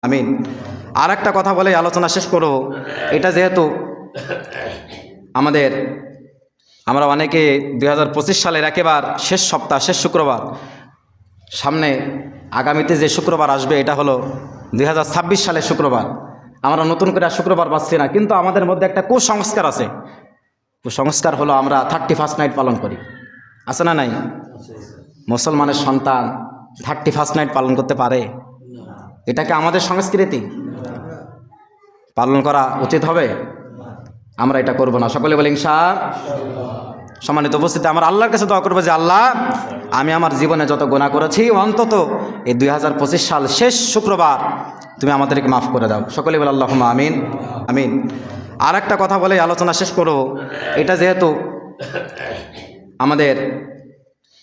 আমিন। আর একটা কথা বলে আলোচনা শেষ করব। এটা যেহেতু আমরা অনেকে 2025 সালের একেবারে শেষ সপ্তাহ, শেষ শুক্রবার, সামনে আগামীতে যে শুক্রবার আসবে এটা হলো 2026 সালের শুক্রবার। আমরা নতুন করে আর শুক্রবার পাচ্ছি না, কিন্তু আমাদের মধ্যে একটা কুসংস্কার আছে। কুসংস্কার হলো আমরা 31st নাইট পালন করি। আছে না নাই? মুসলমানের সন্তান 31st নাইট পালন করতে পারে? এটাকে আমাদের সংস্কৃতি পালন করা উচিত হবে? আমরা এটা করব না। সকলে বলি ইনশাআল্লাহ। সম্মানিত উপস্থিতি, আমরা আল্লাহর কাছে দোয়া করবো যে আল্লাহ, আমি আমার জীবনে যত গুনাহ করেছি অন্তত এই 2025 সাল শেষ শুক্রবার তুমি আমাদেরকে মাফ করে দাও। সকলে বলে আল্লাহুম্মা আমিন। আমিন। আর একটা কথা বলে আলোচনা শেষ করব। এটা যেহেতু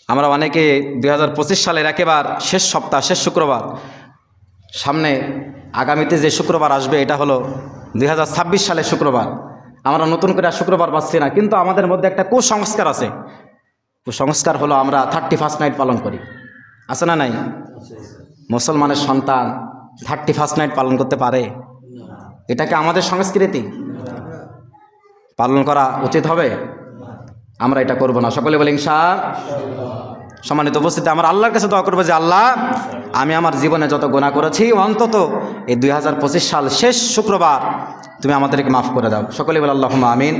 আমরা অনেকে 2025 সালের একেবারে শেষ সপ্তাহ, শেষ শুক্রবার, সামনে আগামীতে যে শুক্রবার আসবে এটা হলো 2026 সালের শুক্রবার। আমরা নতুন করে আর শুক্রবার পাচ্ছি না, কিন্তু আমাদের মধ্যে একটা কুসংস্কার আছে। কুসংস্কার হলো আমরা 31st নাইট পালন করি। আছে না নাই? মুসলমানের সন্তান 31st নাইট পালন করতে পারে? এটাকে আমাদের সংস্কৃতি পালন করা উচিত হবে? আমরা এটা করব না। সকলে বলি ইনশাআল্লাহ। সম্মানিত উপস্থিতি, আমরা আল্লাহর কাছে দোয়া করবো যে আল্লাহ, আমি আমার জীবনে যত গুনাহ করেছি অন্তত এই 2025 সাল শেষ শুক্রবার তুমি আমাদেরকে মাফ করে দাও। সকলে বলে আল্লাহুম্মা আমিন।